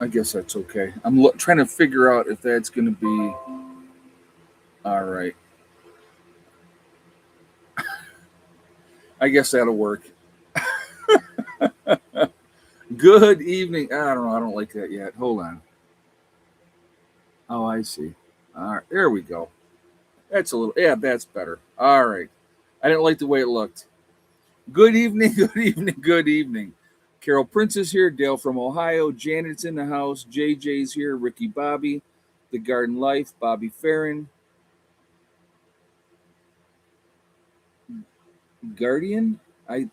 I guess that's okay. I'm trying to figure out if that's going to be all right. I guess that'll work. Good evening. I don't know. I don't like that yet. Hold on. Oh, I see. All right, there we go. That's a little. Yeah, that's better. All right. I didn't like the way it looked. Good evening. Good evening. Good evening. Carol Prince is here. Dale from Ohio. Janet's in the house. JJ's here. Ricky Bobby. The Garden Life. Bobby Farron. Guardian. I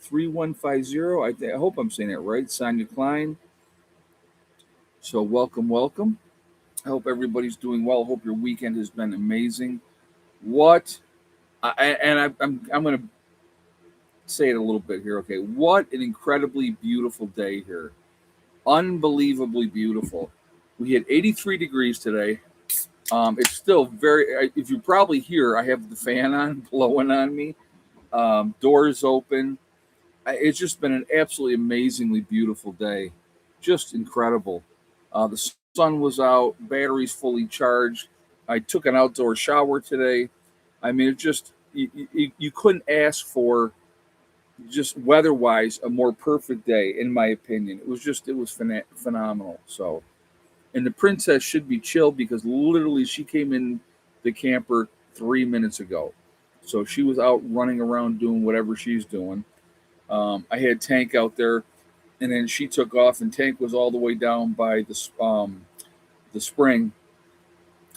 3150. I hope I'm saying that right. Sonia Klein. So welcome, welcome. I hope everybody's doing well. I hope your weekend has been amazing. What? I'm going to say it a little bit here. Okay, what an incredibly beautiful day here. Unbelievably beautiful. We had 83 degrees today. It's still very. If you probably hear, I have the fan on, blowing on me. Doors open. It's just been an absolutely amazingly beautiful day. Just incredible. The sun was out, batteries fully charged. I took an outdoor shower today. I mean, it just you couldn't ask for just weather-wise a more perfect day, in my opinion. It was phenomenal. So, and the princess should be chill because literally she came in the camper 3 minutes ago, so she was out running around doing whatever she's doing. I had Tank out there, and then she took off, and Tank was all the way down by the spring,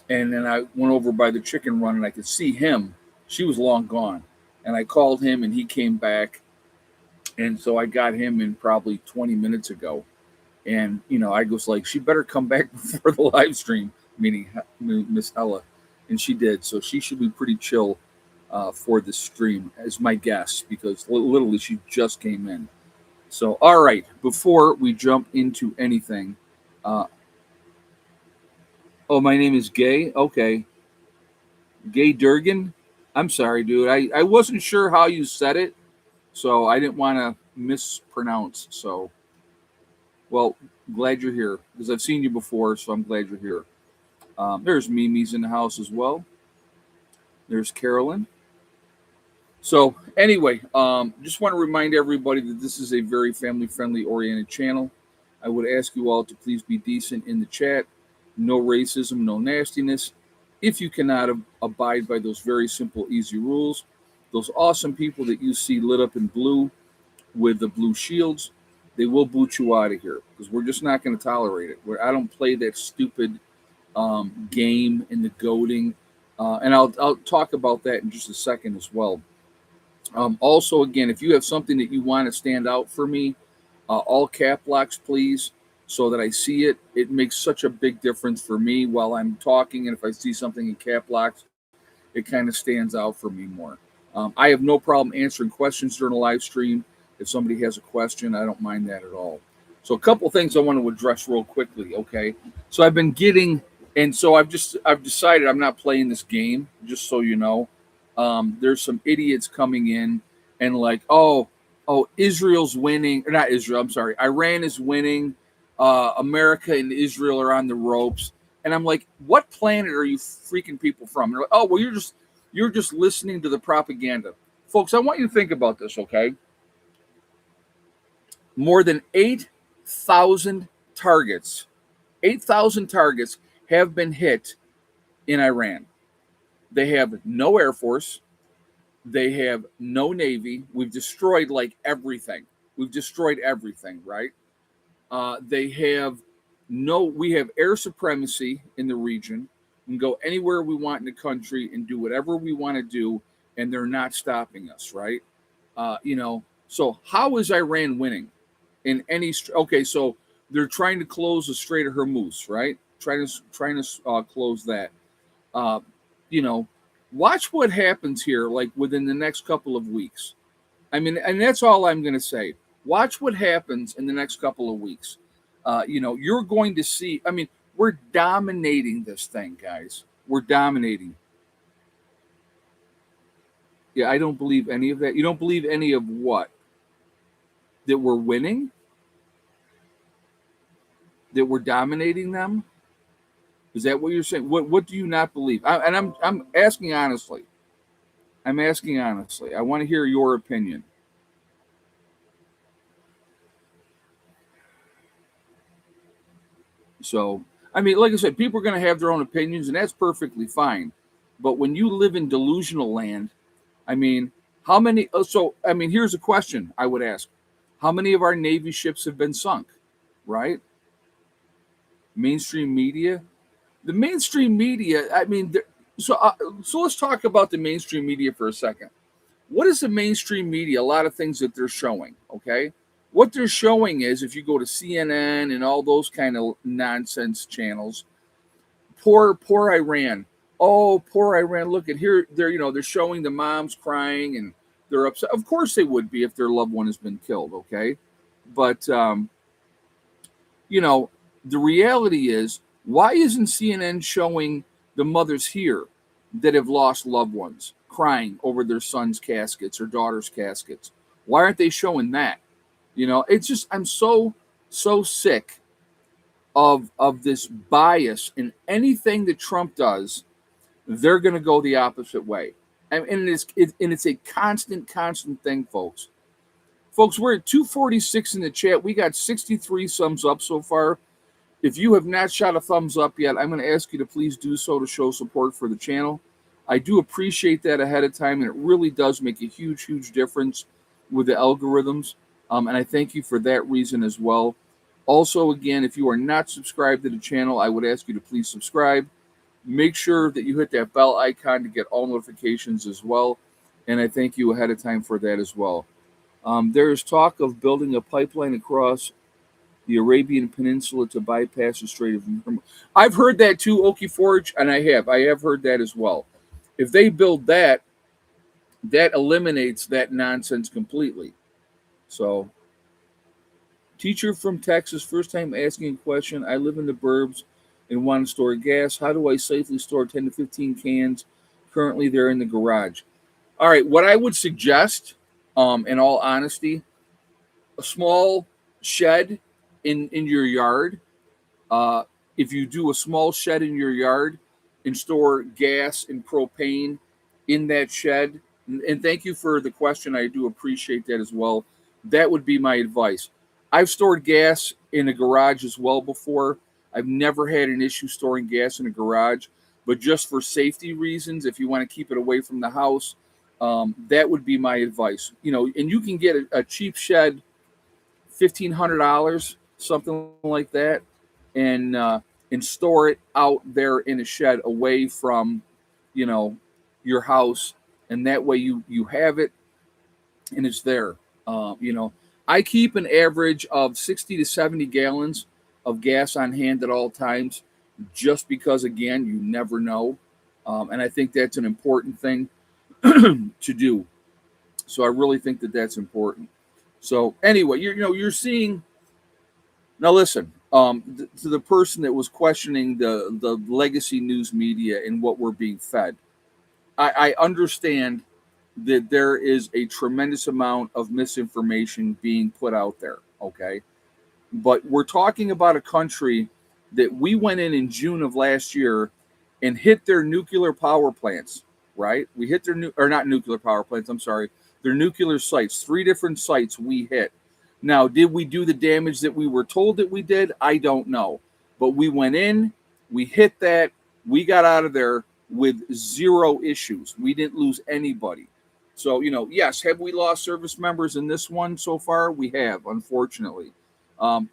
and then I went over by the chicken run, and I could see him. She was long gone, and I called him, and he came back, and so I got him in probably 20 minutes ago, and I was like, she better come back before the live stream, meaning Miss Ella, and she did, so she should be pretty chill for the stream as my guess because literally she just came in. So, all right, before we jump into anything, uh, oh, my name is Gay. Okay, Gay Durgan. I'm sorry, dude. I wasn't sure how you said it, so I didn't want to mispronounce. So, well, glad you're here because I've seen you before, so I'm glad you're here. There's Mimi's in the house as well. There's Carolyn. So, anyway, just want to remind everybody that this is a very family friendly oriented channel. I would ask you all to please be decent in the chat. No racism, no nastiness. If you cannot abide by those very simple, easy rules, those awesome people that you see lit up in blue with the blue shields, they will boot you out of here because we're just not going to tolerate it. I don't play that stupid game in the goading. And I'll talk about that in just a second as well. Also, again, if you have something that you want to stand out for me, all cap locks, please, so that I see it. It makes such a big difference for me while I'm talking. And if I see something in cap locks, it kind of stands out for me more. I have no problem answering questions during a live stream. If somebody has a question, I don't mind that at all. So, a couple things I want to address real quickly. Okay, so I've been getting, and so I've decided I'm not playing this game. Just so you know, there's some idiots coming in and like, oh, Israel's winning, or not Israel. I'm sorry, Iran is winning. America and Israel are on the ropes, and I'm like, what planet are you freaking people from? They're like, oh, well, you're just listening to the propaganda, folks. I want you to think about this, okay? More than 8,000 targets, 8,000 targets have been hit in Iran. They have no air force. They have no navy. We've destroyed like everything. We've destroyed everything, right? They have no. We have air supremacy in the region. We can go anywhere we want in the country and do whatever we want to do, and they're not stopping us, right? So how is Iran winning in any? Okay, so they're trying to close the Strait of Hormuz, right? Trying to close that. Uh, you know, watch what happens here, like within the next couple of weeks. I mean, and that's all I'm going to say. Watch what happens in the next couple of weeks. You're going to see. I mean, we're dominating this thing, guys. We're dominating. Yeah, I don't believe any of that. You don't believe any of what? That we're winning? that we're dominating them? Is that what you're saying? What do you not believe? I'm asking honestly. I'm asking honestly. I want to hear your opinion. So, I mean, like I said, people are going to have their own opinions, and that's perfectly fine. But when you live in delusional land, I mean, how many? So, I mean, here's a question I would ask: how many of our Navy ships have been sunk? Right? Mainstream media. The mainstream media. I mean, so so let's talk about the mainstream media for a second. What is the mainstream media? A lot of things that they're showing. Okay, what they're showing is if you go to CNN and all those kind of nonsense channels, poor Iran. Oh, poor Iran. Look at here. They're showing the moms crying and they're upset. Of course they would be if their loved one has been killed. Okay, but you know the reality is, why isn't CNN showing the mothers here that have lost loved ones crying over their sons' caskets or daughters' caskets? Why aren't they showing that? It's just I'm so sick of this bias in anything that Trump does. They're going to go the opposite way, and it's a constant thing, folks. Folks, we're at 246 in the chat. We got 63 thumbs up so far. If you have not shot a thumbs up yet, I'm going to ask you to please do so to show support for the channel. I do appreciate that ahead of time, and it really does make a huge difference with the algorithms. And I thank you for that reason as well. Also, again, if you are not subscribed to the channel, I would ask you to please subscribe. Make sure that you hit that bell icon to get all notifications as well. And I thank you ahead of time for that as well. There is talk of building a pipeline across the Arabian Peninsula to bypass the Strait of Hormuz. I've heard that too, Okie Forge, and I have heard that as well. If they build that, that eliminates that nonsense completely. So, teacher from Texas, first time asking a question. I live in the burbs and want to store gas. How do I safely store 10 to 15 cans? Currently, they're in the garage. All right, what I would suggest, in all honesty, a small shed in your yard. Uh, if you do a small shed in your yard and store gas and propane in that shed, and thank you for the question. I do appreciate that as well. That would be my advice. I've stored gas in a garage as well before. I've never had an issue storing gas in a garage, but just for safety reasons, if you want to keep it away from the house, that would be my advice. And you can get a cheap shed, $1,500, something like that, and store it out there in a shed away from, you know, your house, and that way you have it and it's there. I keep an average of 60 to 70 gallons of gas on hand at all times, just because again you never know, and I think that's an important thing to do. So I really think that that's important. So anyway, you're seeing now. Listen, to the person that was questioning the legacy news media and what we're being fed, I understand that there is a tremendous amount of misinformation being put out there. Okay, but we're talking about a country that we went in June of last year and hit their nuclear power plants. Right, we hit their or not nuclear power plants. I'm sorry, their nuclear sites. 3 different sites we hit. Now, did we do the damage that we were told that we did? I don't know. But we went in, we hit that, we got out of there with 0 issues. We didn't lose anybody. So, yes, have we lost service members in this one so far? We have, unfortunately. But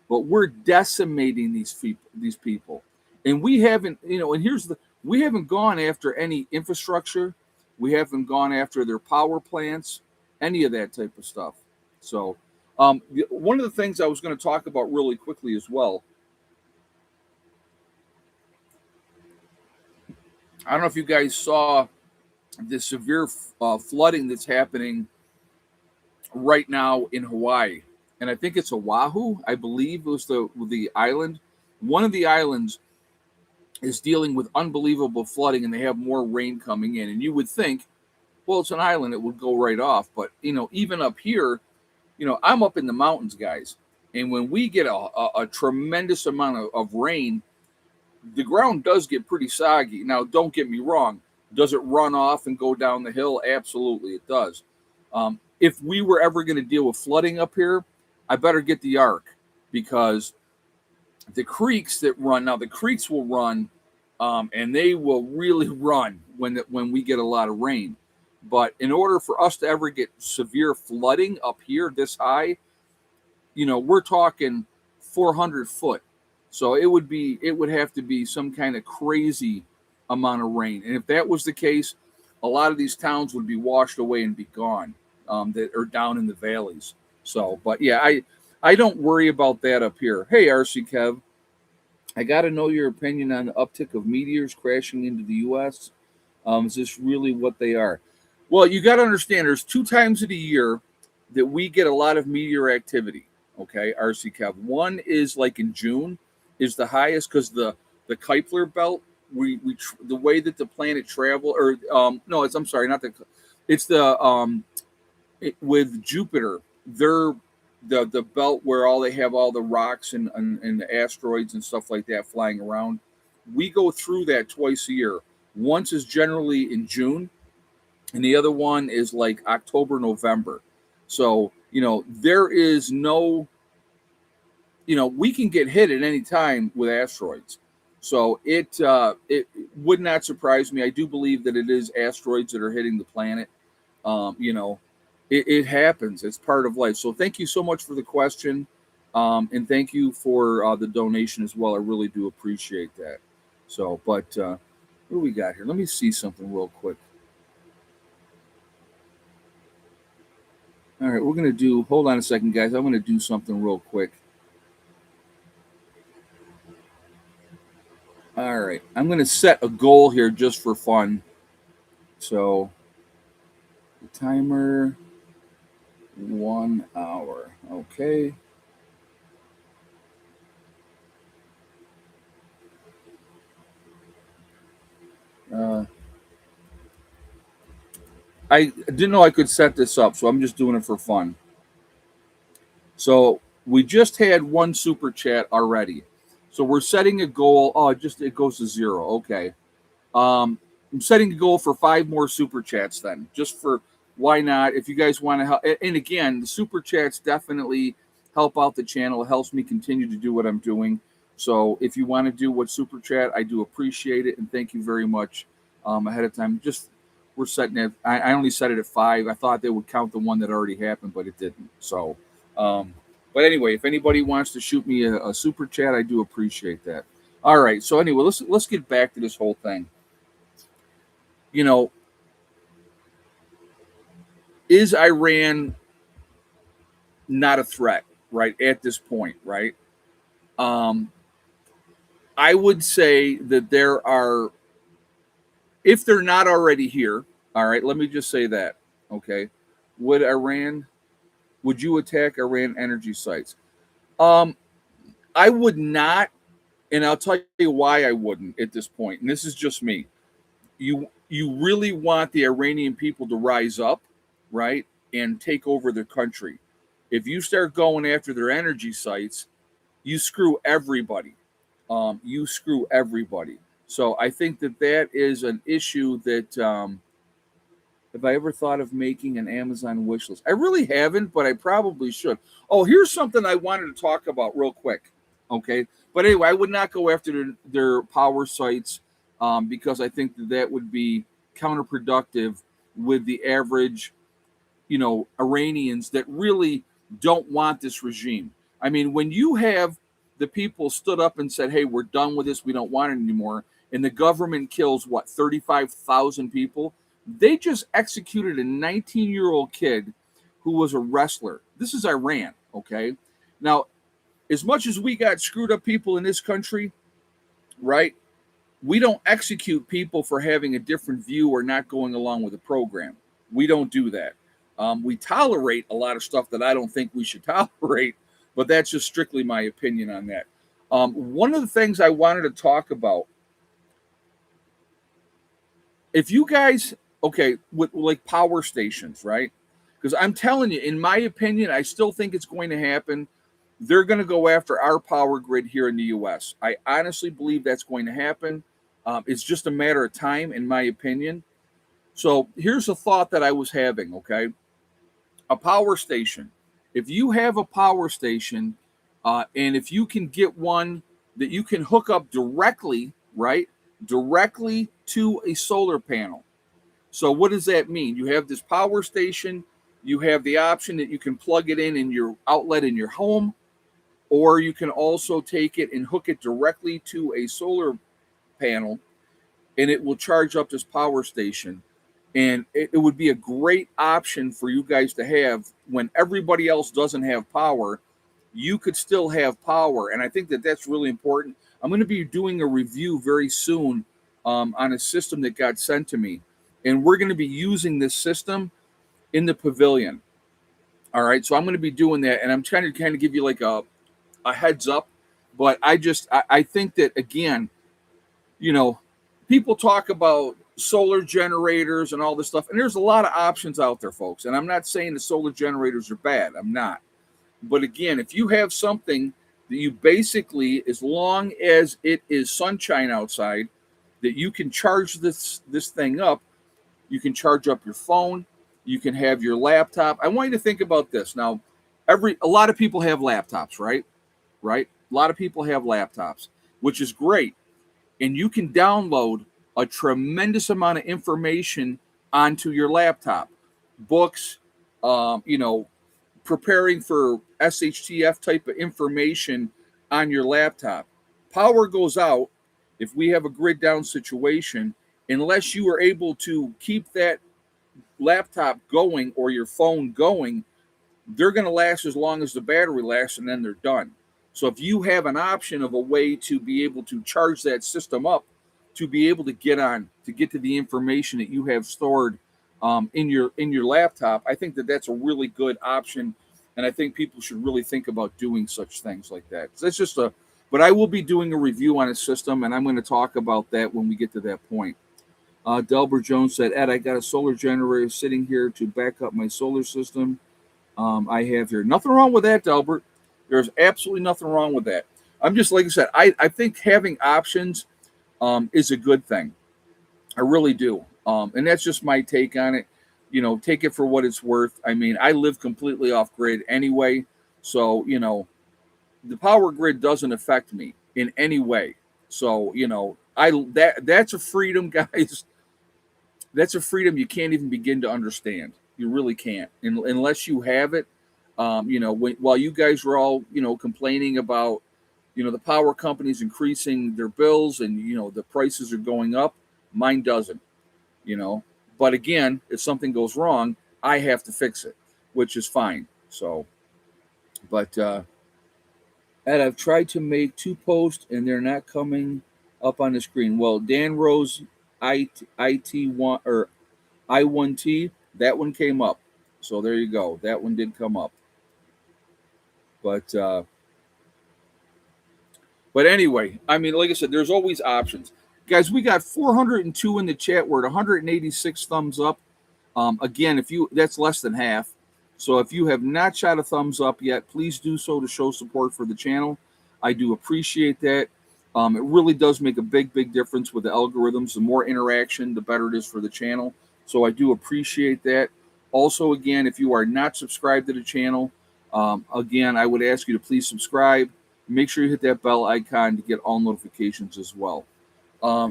we're decimating these people. And we haven't, we haven't gone after any infrastructure. We haven't gone after their power plants, any of that type of stuff. So, one of the things I was going to talk about really quickly as well. I don't know if you guys saw the severe flooding that's happening right now in Hawaii, and I think it's Oahu. I believe it was the island. One of the islands is dealing with unbelievable flooding, and they have more rain coming in. And you would think, well, it's an island; it would go right off. But even up here, I'm up in the mountains, guys. And when we get a tremendous amount of rain, the ground does get pretty soggy. Now, don't get me wrong. Does it run off and go down the hill? Absolutely, it does. If we were ever going to deal with flooding up here, I better get the ark, because the creeks that run now, the creeks will run, and they will really run when we get a lot of rain. But in order for us to ever get severe flooding up here this high, we're talking 400 foot. So it would have to be some kind of crazy amount of rain. And if that was the case, a lot of these towns would be washed away and be gone, that are down in the valleys. So, but yeah, I don't worry about that up here. Hey, RC Kev, I got to know your opinion on the uptick of meteors crashing into the U.S. Is this really what they are? Well, you got to understand, there's 2 times in a year that we get a lot of meteor activity. Okay, RC Kev. One is like in June, is the highest, because the Kuiper belt. The way that the planet travel, or no, I'm sorry, not it's the with Jupiter. They're the belt where they have all the rocks and the asteroids and stuff like that flying around. We go through that twice a year. Once is generally in June, and the other one is like October, November. So, there is no, we can get hit at any time with asteroids. So it would not surprise me. I do believe that it is asteroids that are hitting the planet. It happens. It's part of life. So thank you so much for the question. And thank you for the donation as well. I really do appreciate that. So, but what do we got here? Let me see something real quick. All right, we're going to hold on a second, guys. I'm going to do something real quick. All right, I'm going to set a goal here just for fun. So, the timer, 1 hour. Okay. I didn't know I could set this up, so I'm just doing it for fun. So we just had one super chat already. So we're setting a goal. Oh, it goes to 0. Okay. I'm setting a goal for 5 more super chats then, just for why not? If you guys want to help, and again, the super chats definitely help out the channel. It helps me continue to do what I'm doing. So if you want to do what super chat, I do appreciate it, and thank you very much ahead of time. Just we're setting it. I only set it at 5. I thought they would count the one that already happened, but it didn't. So, but anyway, if anybody wants to shoot me a super chat, I do appreciate that. All right. So anyway, let's get back to this whole thing. Is Iran not a threat, right, at this point, right? I would say that there are, if they're not already here, all right, let me just say that, okay? Would you attack Iran energy sites? I would not, and I'll tell you why I wouldn't at this point, and this is just me. You really want the Iranian people to rise up, right, and take over their country. If you start going after their energy sites, you screw everybody. You screw everybody. So I think that is an issue that have I ever thought of making an Amazon wish list? I really haven't, but I probably should. Oh, here's something I wanted to talk about real quick. Okay. But anyway, I would not go after their power sites because I think that would be counterproductive with the average, Iranians that really don't want this regime. I mean, when you have the people stood up and said, hey, we're done with this, we don't want it anymore, and the government kills, 35,000 people? They just executed a 19-year-old kid who was a wrestler. This is Iran, okay? Now, as much as we got screwed up people in this country, right, we don't execute people for having a different view or not going along with the program. We don't do that. We tolerate a lot of stuff that I don't think we should tolerate, but that's just strictly my opinion on that. One of the things I wanted to talk about, if you guys, okay, with like power stations, right? Because I'm telling you, in my opinion, I still think it's going to happen. they're going to go after our power grid here in the U.S. I honestly believe that's going to happen. It's just a matter of time, in my opinion. So here's a thought that I was having, okay? A power station. If you have a power station, and if you can get one that you can hook up directly, right? Directly to a solar panel. So what does that mean? You have this power station, you have the option that you can plug it in your outlet in your home, or you can also take it and hook it directly to a solar panel, and it will charge up this power station. And it would be a great option for you guys to have when everybody else doesn't have power. You could still have power. And I think that that's really important. I'm going to be doing a review very soon on a system that got sent to me. And we're going to be using this system in the pavilion. All right. So I'm going to be doing that. And I'm trying to kind of give you like a heads up. But I think that, again, you know, people talk about solar generators and all this stuff, and there's a lot of options out there, folks. And I'm not saying the solar generators are bad. I'm not. But again, if you have something that you basically, as long as it is sunshine outside, that you can charge this thing up, you can charge up your phone, you can have your laptop. I want you to think about this. Now, a lot of people have laptops, right? Right? A lot of people have laptops, which is great. And you can download a tremendous amount of information onto your laptop. Books, preparing for SHTF type of information on your laptop. Power goes out if we have a grid down situation, unless you are able to keep that laptop going or your phone going, they're going to last as long as the battery lasts, and then they're done. So if you have an option of a way to be able to charge that system up, to be able to get to the information that you have stored in your laptop, I think that that's a really good option, and I think people should really think about doing such things like that. So that's just but I will be doing a review on a system, and I'm going to talk about that when we get to that point. Delbert Jones said, Ed, I got a solar generator sitting here to back up my solar system. I have here. Nothing wrong with that, Delbert. There's absolutely nothing wrong with that. I'm just, like I said, I think having options is a good thing. I really do. And that's just my take on it. Take it for what it's worth. I mean, I live completely off grid anyway. So, the power grid doesn't affect me in any way. So, that's a freedom, guys. That's a freedom you can't even begin to understand. You really can't, unless you have it. While you guys were all, complaining about, the power companies increasing their bills and, the prices are going up, mine doesn't, But again, if something goes wrong, I have to fix it, which is fine. So, but, Ed, I've tried to make 2 posts and they're not coming up on the screen. Well, Dan Rose IT1 or I1T, that one came up. So there you go. That one did come up. But anyway, I mean, like I said, there's always options. Guys, we got 402 in the chat. We're at 186 thumbs up. Again, that's less than half. So if you have not shot a thumbs up yet, please do so to show support for the channel. I do appreciate that. It really does make a big, big difference with the algorithms. The more interaction, the better it is for the channel. So I do appreciate that. Also, again, if you are not subscribed to the channel, again, I would ask you to please subscribe. Make sure you hit that bell icon to get all notifications as well.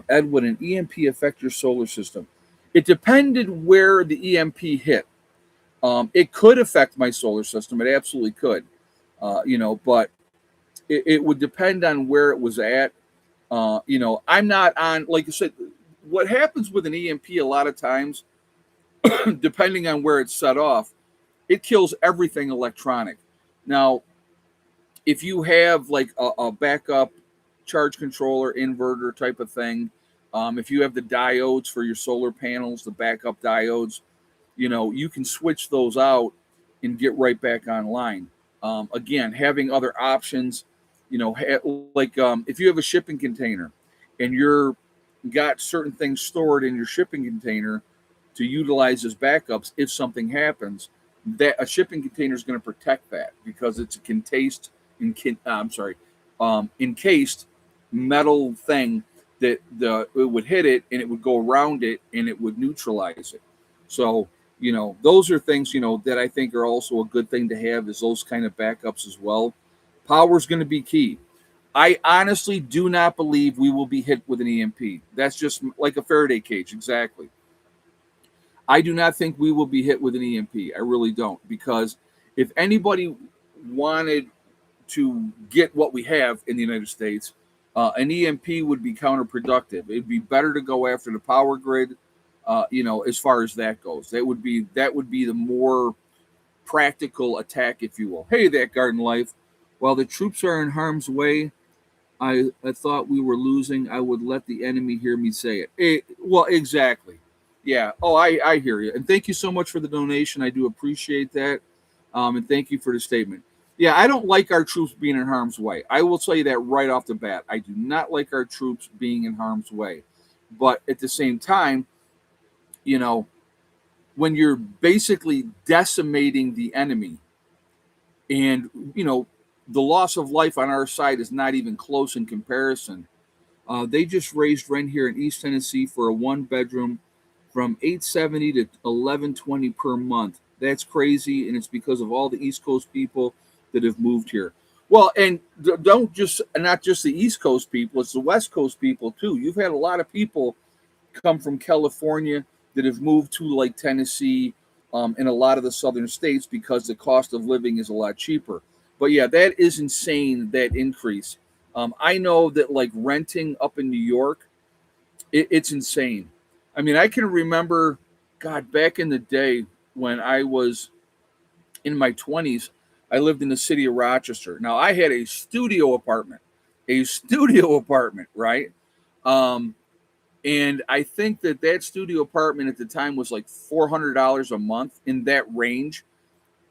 Ed, would an EMP affect your solar system? It depended where the EMP hit. It could affect my solar system. It absolutely could, but it would depend on where it was at. I'm not on, like I said, what happens with an EMP a lot of times, depending on where it's set off, it kills everything electronic. Now, if you have like a backup charge controller, inverter type of thing, if you have the diodes for your solar panels, the backup diodes, you can switch those out and get right back online. Again, having other options, if you have a shipping container and you're got certain things stored in your shipping container to utilize as backups if something happens, that a shipping container is going to protect that because it's I'm sorry, encased metal thing that it would hit it and it would go around it and it would neutralize it. So those are things that I think are also a good thing to have, is those kind of backups as well. Power is going to be key. I honestly do not believe we will be hit with an EMP. That's just like a Faraday cage, exactly. I do not think we will be hit with an EMP. I really don't, because if anybody wanted to get what we have in the United States, an EMP would be counterproductive. It'd be better to go after the power grid. As far as that goes, that would be the more practical attack, if you will. Hey, that garden life. While the troops are in harm's way, I thought we were losing. I would let the enemy hear me say it. Well, exactly. Yeah. Oh, I hear you. And thank you so much for the donation. I do appreciate that. And thank you for the statement. Yeah, I don't like our troops being in harm's way. I will tell you that right off the bat. I do not like our troops being in harm's way. But at the same time, you know, when you're basically decimating the enemy, and the loss of life on our side is not even close in comparison. They just raised rent here in East Tennessee for a one bedroom from 870 to 1120 per month. That's crazy, and it's because of all the East Coast people that have moved here. Well, and don't just not just the East Coast people; it's the West Coast people too. You've had a lot of people come from California that have moved to like Tennessee, and a lot of the southern states, because the cost of living is a lot cheaper. But yeah, that is insane, that increase. I know that like renting up in New York, it's insane. I mean, I can remember, God, back in the day when I was in my 20s, I lived in the city of Rochester. Now, I had a studio apartment, right? Um, and I think that studio apartment at the time was like $400 a month, in that range,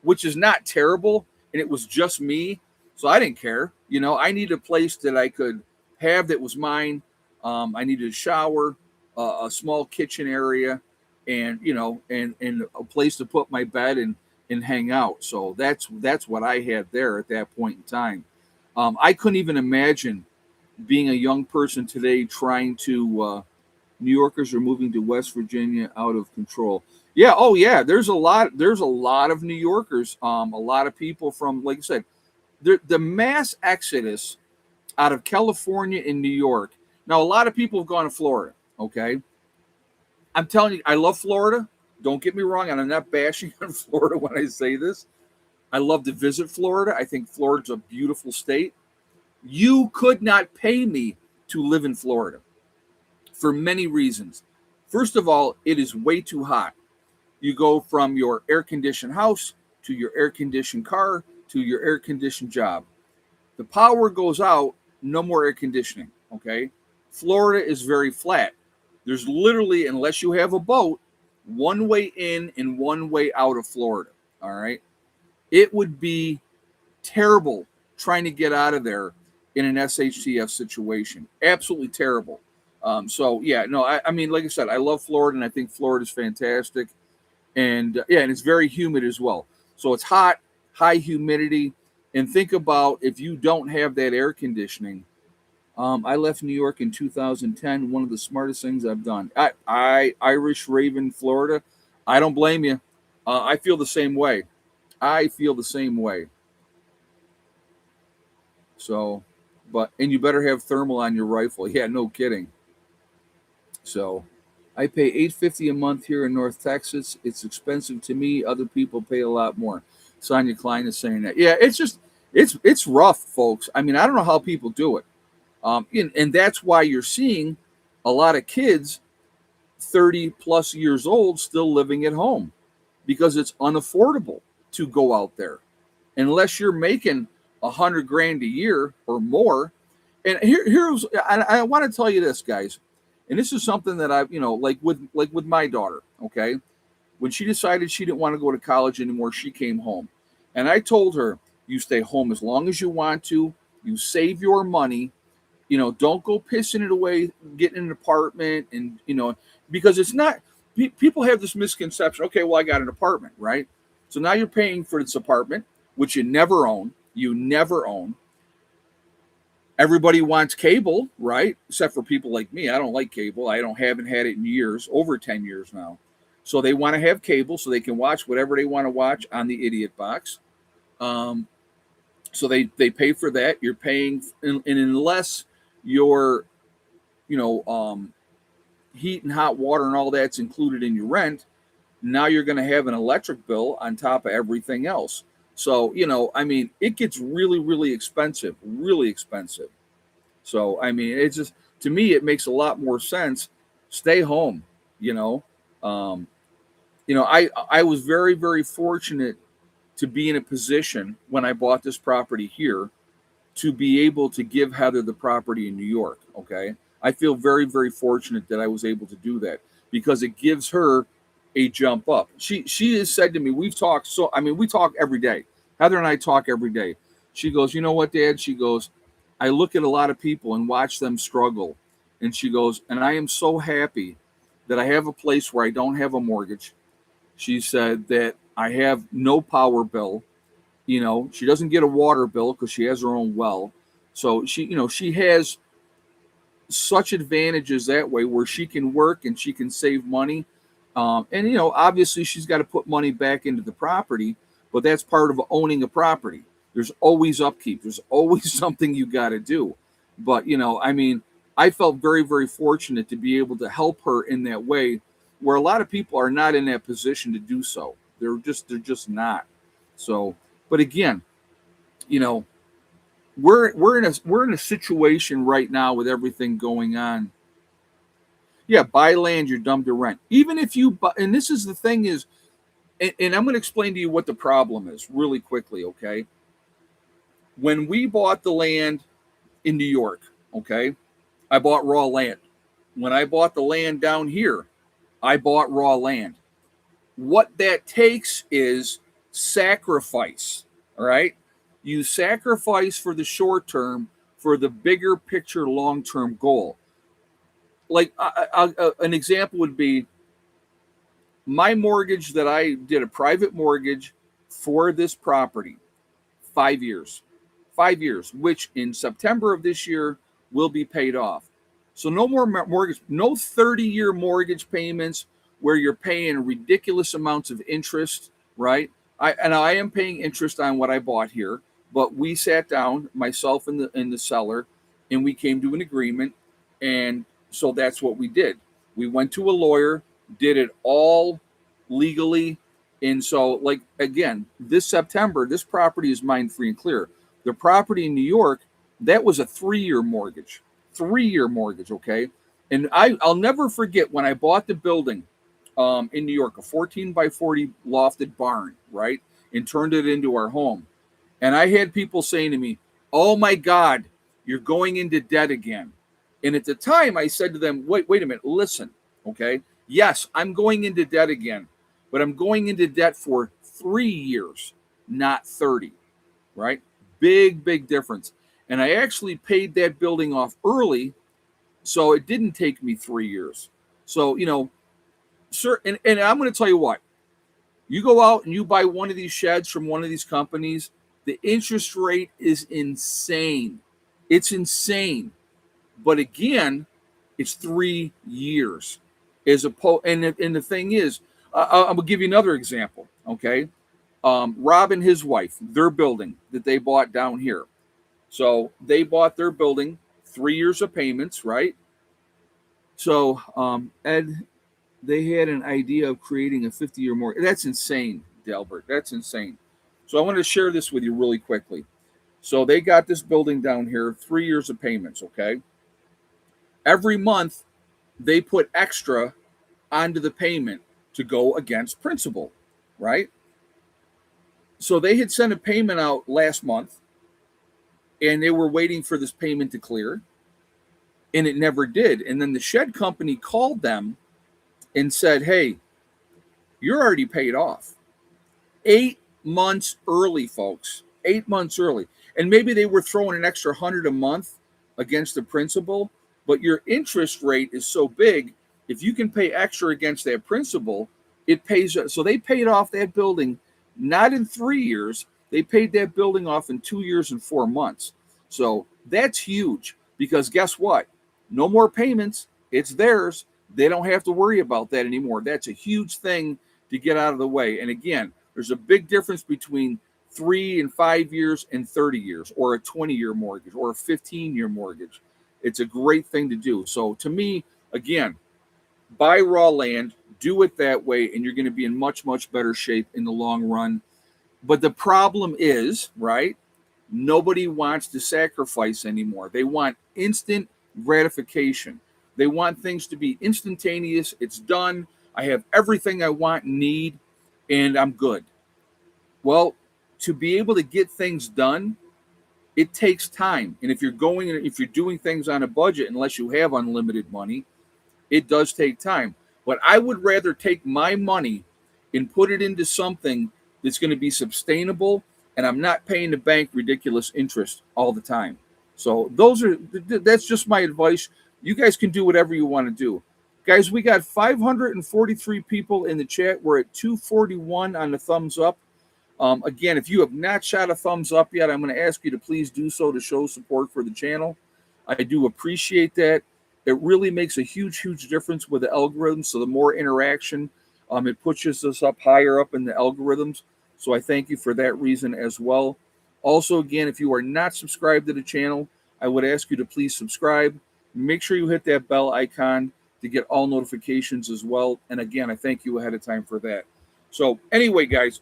which is not terrible. And it was just me. So I didn't care. I needed a place that I could have that was mine. I needed a shower, a small kitchen area, and a place to put my bed and hang out. So that's what I had there at that point in time. I couldn't even imagine being a young person today trying to. New Yorkers are moving to West Virginia out of control. Yeah, oh yeah, there's a lot. There's a lot of New Yorkers. A lot of people from, like I said, the mass exodus out of California and New York. Now, a lot of people have gone to Florida. Okay, I'm telling you, I love Florida. Don't get me wrong, and I'm not bashing on Florida when I say this. I love to visit Florida. I think Florida's a beautiful state. You could not pay me to live in Florida for many reasons. First of all, it is way too hot. You go from your air conditioned house to your air conditioned car to your air conditioned job. The power goes out, no more air conditioning. Okay. Florida is very flat. There's literally, unless you have a boat, one way in and one way out of Florida. All right. It would be terrible trying to get out of there in an SHTF situation. Absolutely terrible. So yeah, no, I mean, like I said, I love Florida, and I think Florida is fantastic, and yeah, and it's very humid as well. So it's hot, high humidity, and think about if you don't have that air conditioning. I left New York in 2010. One of the smartest things I've done. I Irish Raven, Florida. I don't blame you. I feel the same way. I feel the same way. So, and you better have thermal on your rifle. Yeah, no kidding. So I pay $850 a month here in North Texas. It's expensive to me. Other people pay a lot more. Sonia Klein is saying that. Yeah, it's just it's rough, folks. I mean, I don't know how people do it. And that's why you're seeing a lot of kids 30 plus years old still living at home, because it's unaffordable to go out there unless you're making 100 grand a year or more. And I want to tell you this, guys. And this is something that I've, like with my daughter, okay? When she decided she didn't want to go to college anymore, she came home. And I told her, you stay home as long as you want to. You save your money. Don't go pissing it away, getting an apartment. And, because it's not, people have this misconception. Okay, well, I got an apartment, right? So now you're paying for this apartment, which you never own. you never own. Everybody wants cable, right? Except for people like me. I don't like cable. Haven't had it in years, over 10 years now. So they want to have cable so they can watch whatever they want to watch on the idiot box. Um, so they pay for that. You're paying, and unless your, you know, heat and hot water and all that's included in your rent, now you're going to have an electric bill on top of everything else. So, I mean, it gets really, really expensive, really expensive. So, I mean, it's just, to me, it makes a lot more sense. Stay home, you know. Um, I was very, very fortunate to be in a position when I bought this property here to be able to give Heather the property in New York. Okay. I feel very, very fortunate that I was able to do that because it gives her a jump up. She has said to me, we've talked, so I mean, we talk every day. Heather and I talk every day. She goes, you know what, Dad? She goes, I look at a lot of people and watch them struggle. And she goes, and I am so happy that I have a place where I don't have a mortgage. She said that I have no power bill. She doesn't get a water bill because she has her own well. So she has such advantages that way where she can work and she can save money. And obviously she's got to put money back into the property, but that's part of owning a property. There's always upkeep. There's always something you got to do. But, I mean, I felt very, very fortunate to be able to help her in that way where a lot of people are not in that position to do so. They're just not. So, but again, we're in a situation right now with everything going on. Yeah, buy land, you're dumb to rent. Even if you buy, and this is the thing is, and I'm going to explain to you what the problem is really quickly, okay? When we bought the land in New York, okay, I bought raw land. When I bought the land down here, I bought raw land. What that takes is sacrifice, all right? You sacrifice for the short term for the bigger picture long term goal. Like an example would be my mortgage that I did a private mortgage for this property, 5 years, 5 years, which in September of this year will be paid off. So no more mortgage, no 30-year mortgage payments where you're paying ridiculous amounts of interest, right? I am paying interest on what I bought here, but we sat down, myself and the seller, and we came to an agreement, and so that's what we did. We went to a lawyer, did it all legally, and so like again, this September, this property is mine free and clear. The property in New York, that was a 3-year mortgage. 3-year mortgage, okay? And I'll never forget when I bought the building in New York, a 14 by 40 lofted barn, right? And turned it into our home. And I had people saying to me, oh my God, you're going into debt again. And at the time I said to them, wait a minute, listen, okay? Yes, I'm going into debt again, but I'm going into debt for 3 years, not 30, right? Big, big difference. And I actually paid that building off early, so it didn't take me 3 years. So, sir, and I'm going to tell you what, you go out and you buy one of these sheds from one of these companies, the interest rate is insane. It's insane. But again, it's 3 years. And the thing is, I'm going to give you another example, okay? Rob and his wife, their building that they bought down here. So they bought their building, 3 years of payments, right? So, Ed, they had an idea of creating a 50-year mortgage. That's insane, Delbert. That's insane. So I want to share this with you really quickly. So they got this building down here, 3 years of payments, okay? Every month, they put extra onto the payment to go against principal, right? So they had sent a payment out last month, and they were waiting for this payment to clear, and it never did. And then the shed company called them and said, hey, you're already paid off. 8 months early, folks. 8 months early. And maybe they were throwing an extra 100 a month against the principal, but your interest rate is so big, if you can pay extra against that principal, it pays. So they paid off that building not in 3 years, They paid that building off in 2 years and 4 months. So that's huge because guess what? No more payments. It's theirs. They don't have to worry about that anymore. That's a huge thing to get out of the way. And again, there's a big difference between 3 and 5 years and 30 years, or a 20-year mortgage, or a 15-year mortgage. It's a great thing to do. So to me, again, buy raw land, do it that way, and you're going to be in much, much better shape in the long run. But the problem is, right? Nobody wants to sacrifice anymore. They want instant gratification. They want things to be instantaneous. It's done. I have everything I want and need, and I'm good. Well, to be able to get things done, it takes time. And if you're doing things on a budget, unless you have unlimited money, it does take time. But I would rather take my money and put it into something that's going to be sustainable, and I'm not paying the bank ridiculous interest all the time. So that's just my advice. You guys can do whatever you want to do. Guys, we got 543 people in the chat. We're at 241 on the thumbs up. Again, if you have not shot a thumbs up yet, I'm going to ask you to please do so to show support for the channel. I do appreciate that. It really makes a huge, huge difference with the algorithm. So the more interaction, it pushes us up higher up in the algorithms. So I thank you for that reason as well. Also, again, if you are not subscribed to the channel, I would ask you to please subscribe. Make sure you hit that bell icon to get all notifications as well. And again, I thank you ahead of time for that. So anyway, guys,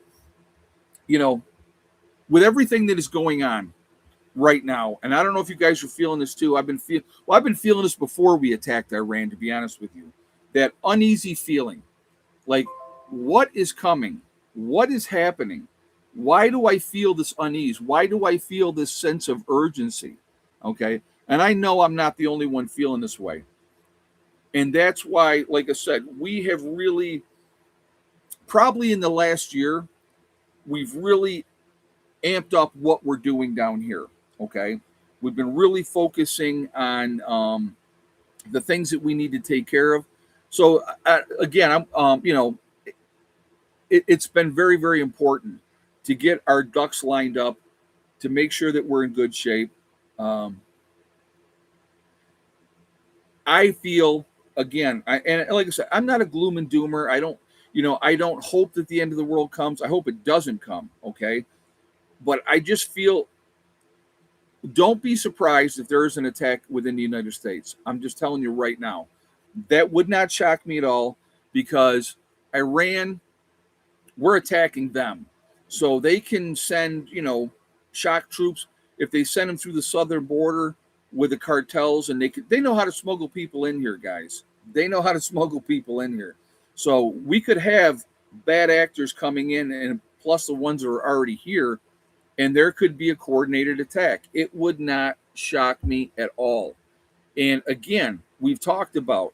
with everything that is going on right now, and I don't know if you guys are feeling this too. I've been feeling this before we attacked Iran, to be honest with you. That uneasy feeling, like what is coming? What is happening? Why do I feel this unease? Why do I feel this sense of urgency? Okay. And I know I'm not the only one feeling this way. And that's why, like I said, we have really, probably in the last year, we've really amped up what we're doing down here. Okay. We've been really focusing on the things that we need to take care of. So again, it's been very, very important to get our ducks lined up, to make sure that we're in good shape. I feel, again, and like I said, I'm not a gloom and doomer. I don't hope that the end of the world comes. I hope it doesn't come. Okay. But I just feel, don't be surprised if there is an attack within the United States. I'm just telling you right now. That would not shock me at all, because Iran, we're attacking them. So they can send, shock troops. If they send them through the southern border with the cartels, and they know how to smuggle people in here, guys. They know how to smuggle people in here. So we could have bad actors coming in, and plus the ones that are already here, and there could be a coordinated attack. It would not shock me at all. And again, we've talked about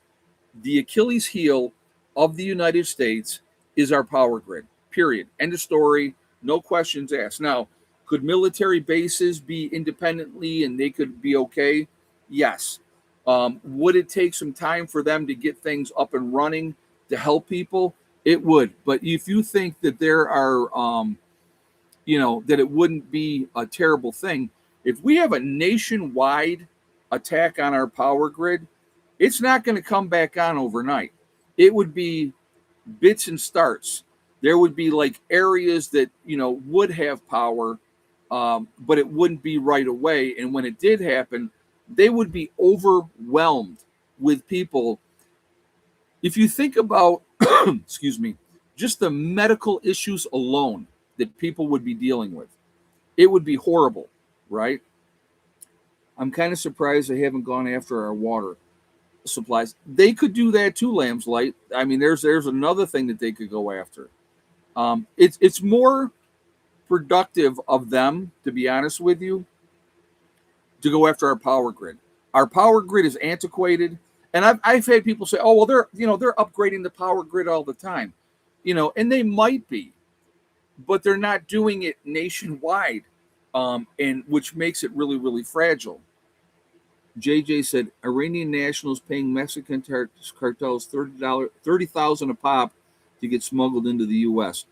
the Achilles heel of the United States is our power grid, period. End of story. No questions asked. Now, could military bases be independently and they could be okay? Yes. Would it take some time for them to get things up and running to help people? It would. But if you think that there are, that it wouldn't be a terrible thing, if we have a nationwide attack on our power grid, it's not going to come back on overnight. It would be bits and starts. There would be like areas that, would have power, but it wouldn't be right away. And when it did happen, they would be overwhelmed with people. If you think about, excuse me, just the medical issues alone that people would be dealing with, it would be horrible, right? I'm kind of surprised they haven't gone after our water supplies. They could do that too, Lamb's Light. I mean, there's another thing that they could go after. It's more productive of them, to be honest with you, to go after our power grid. Our power grid is antiquated, and I've had people say, "Oh, well, they're upgrading the power grid all the time," and they might be, but they're not doing it nationwide, and which makes it really, really fragile. JJ said Iranian nationals paying Mexican cartels $30,000 a pop to get smuggled into the U.S.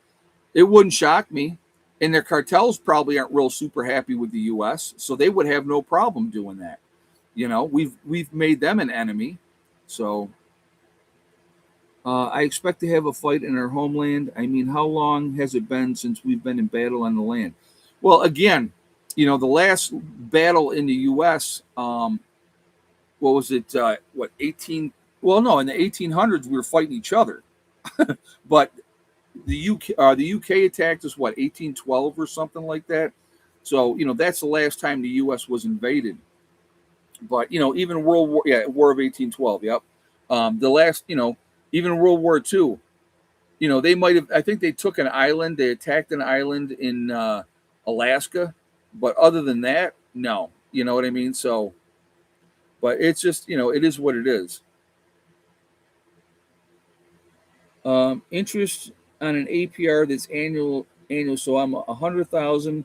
It wouldn't shock me. And their cartels probably aren't real super happy with the U.S., so they would have no problem doing that. We've made them an enemy. So I expect to have a fight in our homeland. I mean, how long has it been since we've been in battle on the land? Well, again, the last battle in the U.S. What was it? 18? Well, no, in the 1800s we were fighting each other, but the UK attacked us 1812 or something like that. So that's the last time the U.S. was invaded. But even War of 1812. Yep. The last even World War II. They might have. I think they took an island. They attacked an island in Alaska, but other than that, no. You know what I mean? So, but it's just it is what it is. Interest on an APR that's annual. So I'm 100,000.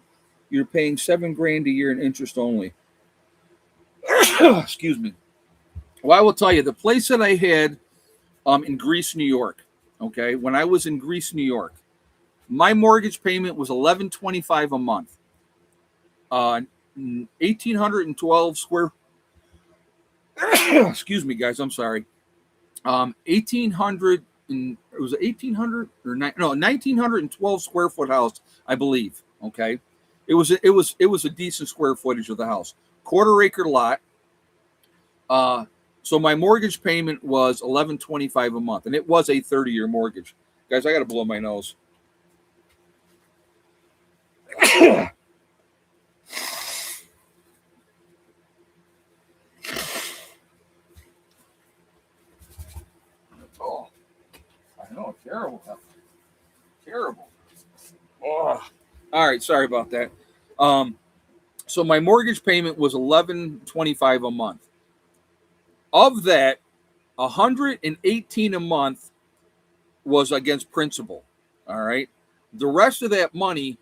You're paying $7,000 a year in interest only. Excuse me. Well, I will tell you the place that I had in Greece, New York. Okay, when I was in Greece, New York, my mortgage payment was 1125 a month. 1,812 square. Excuse me, guys. I'm sorry. 1,800. It was 1,800 or no 1,912 square foot house, I believe. Okay, it was a decent square footage of the house, quarter acre lot. So my mortgage payment was 1125 a month, and it was a 30-year mortgage. Guys, I got to blow my nose. Oh, I know, terrible, terrible. Oh. All right, sorry about that. So my mortgage payment was 1125 a month. Of that, 118 a month was against principal. All right. The rest of that money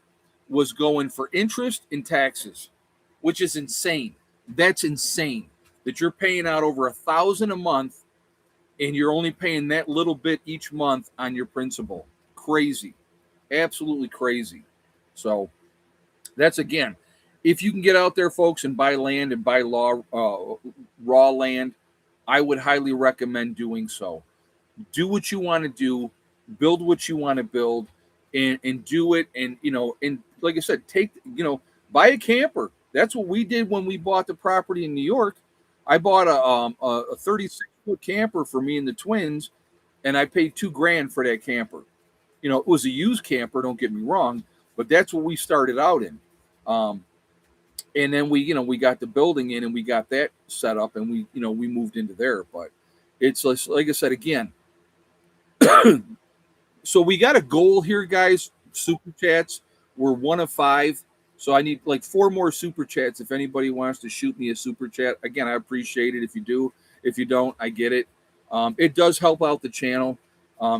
was going for interest and taxes, which is insane. That's insane that you're paying out over 1,000 a month and you're only paying that little bit each month on your principal. Crazy. Absolutely crazy. So that's again, if you can get out there, folks, and buy land and buy raw land, I would highly recommend doing so. Do what you want to do, build what you want to build, and do it. And like I said, buy a camper. That's what we did when we bought the property in New York. I bought a 36-foot camper for me and the twins, and I paid $2,000 for that camper. It was a used camper. Don't get me wrong, but that's what we started out in. And then we got the building in and we got that set up and we moved into there. But it's just, like I said, again, so we got a goal here, guys. Super chats. We're one of 5. So I need like 4 more super chats. If anybody wants to shoot me a super chat, again, I appreciate it. If you do, if you don't, I get it. It does help out the channel.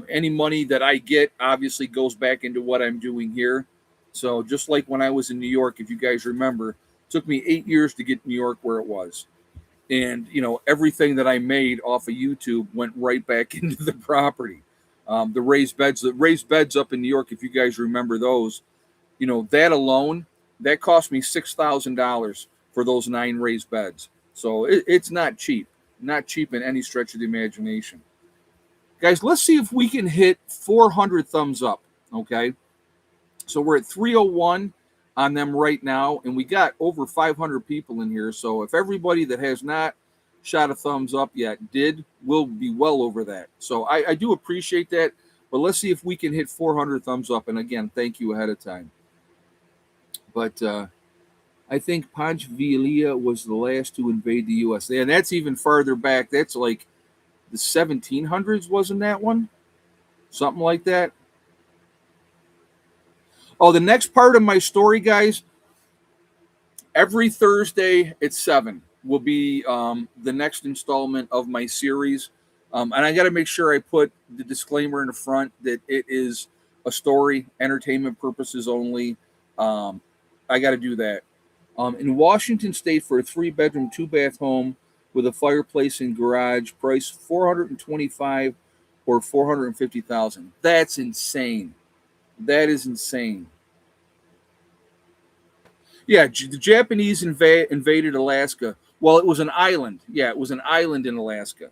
Any money that I get obviously goes back into what I'm doing here. So just like when I was in New York, if you guys remember, it took me 8 years to get New York where it was. And, everything that I made off of YouTube went right back into the property. The raised beds up in New York, if you guys remember those, that alone, that cost me $6,000 for those 9 raised beds. So it's not cheap in any stretch of the imagination. Guys, let's see if we can hit 400 thumbs up. Okay. So we're at 301 on them right now, and we got over 500 people in here. So if everybody that has not shot a thumbs up yet we'll be well over that. So I do appreciate that, but let's see if we can hit 400 thumbs up. And again, thank you ahead of time. But I think Panchvilla was the last to invade the U.S. And that's even farther back. That's like the 1700s, wasn't that one? Something like that. Oh, the next part of my story, guys, every Thursday at 7 will be the next installment of my series. And I got to make sure I put the disclaimer in the front that it is a story, entertainment purposes only. I got to do that. In Washington State, for a 3-bedroom, 2-bath home with a fireplace and garage, price $425,000 or $450,000. That's insane. That is insane. Yeah, the Japanese invaded Alaska. Well, it was an island. Yeah, it was an island in Alaska.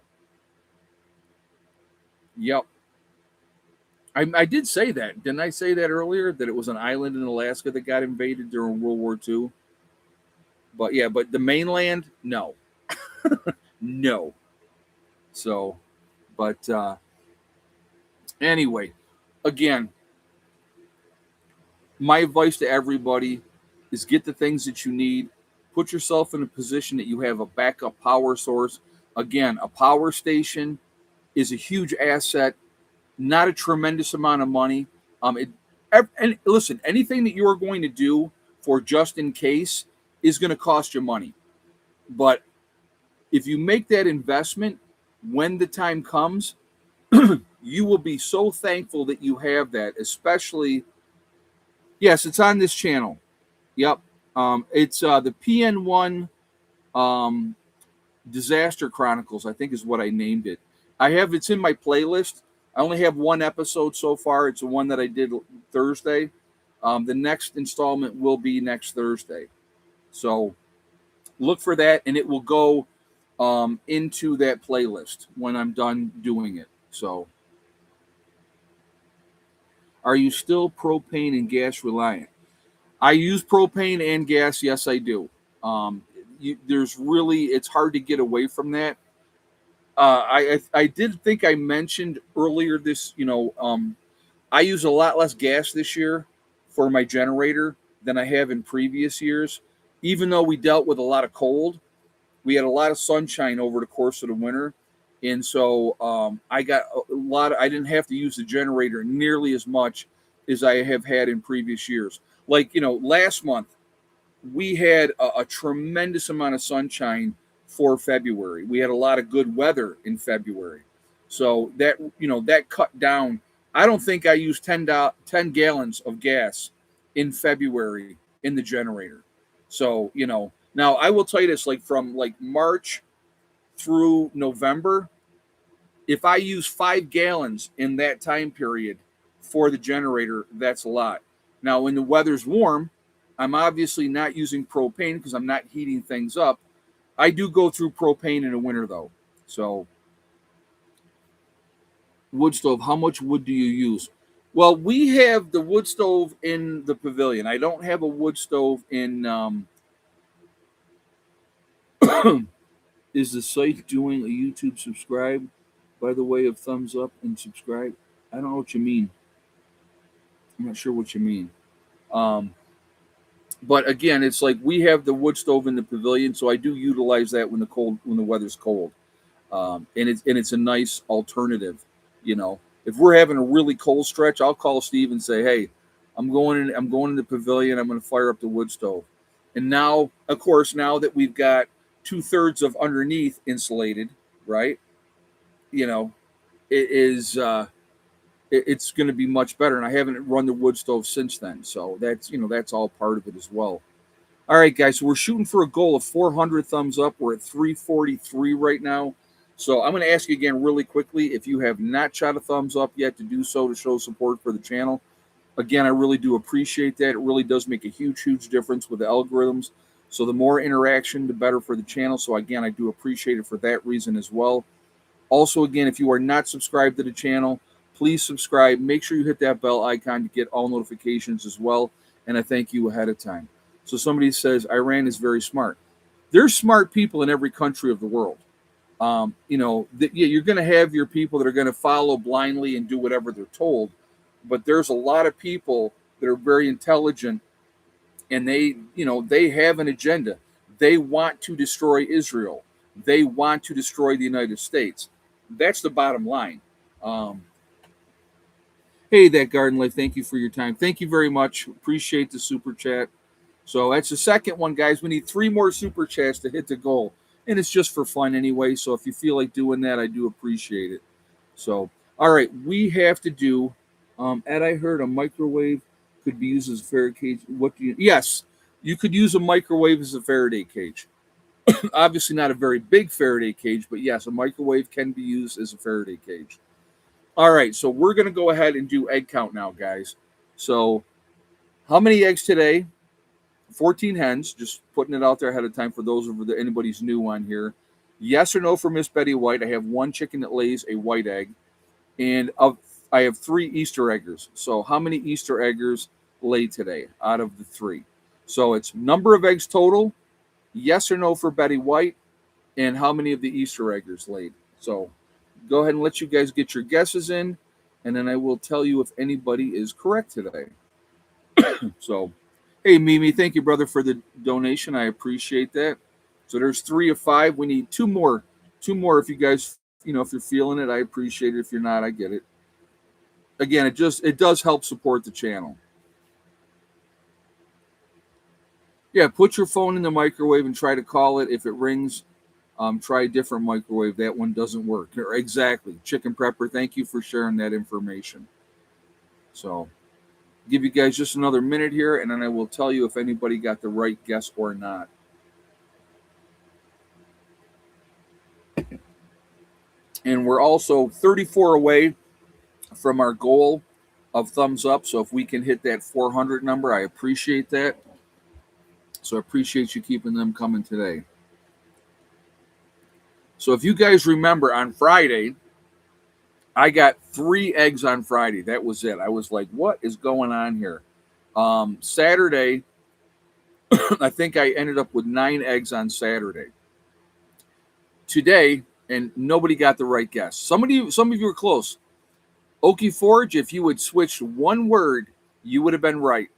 Yep. I did say that. Didn't I say that earlier? That it was an island in Alaska that got invaded during World War II? But yeah, but the mainland, no. No. So, but anyway, again, my advice to everybody is get the things that you need. Put yourself in a position that you have a backup power source. Again, a power station is a huge asset, not a tremendous amount of money. And listen, anything that you are going to do for just in case is going to cost you money. But if you make that investment when the time comes, you will be so thankful that you have that, especially, yes, it's on this channel. Yep. It's the PN1 um, Disaster Chronicles, I think is what I named it. It's in my playlist. I only have one episode so far. It's the one that I did Thursday. The next installment will be next Thursday. So look for that, and it will go into that playlist when I'm done doing it. So, are you still propane and gas reliant? I use propane and gas. Yes, I do. It's hard to get away from that. I did think I mentioned earlier this. I use a lot less gas this year for my generator than I have in previous years. Even though we dealt with a lot of cold, we had a lot of sunshine over the course of the winter, and so I got a lot. I didn't have to use the generator nearly as much as I have had in previous years. Like last month we had a tremendous amount of sunshine for February. We had a lot of good weather in February, so that cut down. I don't think I used 10 gallons of gas in February in the generator. So now I will tell you this: like from like March through November, if I use 5 gallons in that time period for the generator, that's a lot. Now, when the weather's warm, I'm obviously not using propane because I'm not heating things up. I do go through propane in the winter though. So, wood stove, how much wood do you use? Well, we have the wood stove in the pavilion. I don't have a wood stove in. Is the site doing a YouTube subscribe by the way of thumbs up and subscribe? I don't know what you mean. I'm not sure what you mean. Um, but again, it's like we have the wood stove in the pavilion, so I do utilize that when the weather's cold, and it's a nice alternative. If we're having a really cold stretch, I'll call Steve and say, "Hey, I'm going in the pavilion. I'm going to fire up the wood stove." And now, of course, now that we've got 2/3 of underneath insulated, right? You know, it is. It's going to be much better. And I haven't run the wood stove since then, so that's all part of it as well. All right, guys, so we're shooting for a goal of 400 thumbs up. We're at 343 right now. So I'm going to ask you again really quickly if you have not shot a thumbs up yet to do so to show support for the channel. Again, I really do appreciate that. It really does make a huge, huge difference with the algorithms. So the more interaction, the better for the channel. So again, I do appreciate it for that reason as well. Also, again, if you are not subscribed to the channel, please subscribe. Make sure you hit that bell icon to get all notifications as well. And I thank you ahead of time. So somebody says Iran is very smart. There's smart people in every country of the world. You're going to have your people that are going to follow blindly and do whatever they're told. But there's a lot of people that are very intelligent, and they have an agenda. They want to destroy Israel. They want to destroy the United States. That's the bottom line. Hey, that Garden Life, thank you for your time. Thank you very much. Appreciate the super chat. So that's the second one, guys. We need 3 more super chats to hit the goal. And it's just for fun anyway. So if you feel like doing that, I do appreciate it. So, all right, we have to do, Ed, I heard a microwave could be used as a Faraday cage. Yes, you could use a microwave as a Faraday cage. Obviously not a very big Faraday cage, but yes, a microwave can be used as a Faraday cage. All right, so we're going to go ahead and do egg count now, guys. So how many eggs today? 14 hens, just putting it out there ahead of time for those of anybody's new on here. Yes or no for Miss Betty White. I have one chicken that lays a white egg, and I have 3 Easter eggers. So how many Easter eggers laid today out of the 3? So it's number of eggs total, yes or no for Betty White, and how many of the Easter eggers laid. So go ahead and let you guys get your guesses in, and then I will tell you if anybody is correct today. So, hey, Mimi, thank you, brother, for the donation. I appreciate that. So there's 3 of 5. We need 2 more. 2 more if you guys, if you're feeling it, I appreciate it. If you're not, I get it. Again, it does help support the channel. Yeah, put your phone in the microwave and try to call it. If it rings, try a different microwave. That one doesn't work. Exactly. Chicken Prepper, thank you for sharing that information. So, give you guys just another minute here, and then I will tell you if anybody got the right guess or not. And we're also 34 away from our goal of thumbs up. So if we can hit that 400 number, I appreciate that. So I appreciate you keeping them coming today. So if you guys remember, on Friday, I got 3 eggs on Friday. That was it. I was like, what is going on here? Saturday, I think I ended up with 9 eggs on Saturday. Today, and nobody got the right guess. Some of you were close. Okie Forge, if you would switch one word, you would have been right.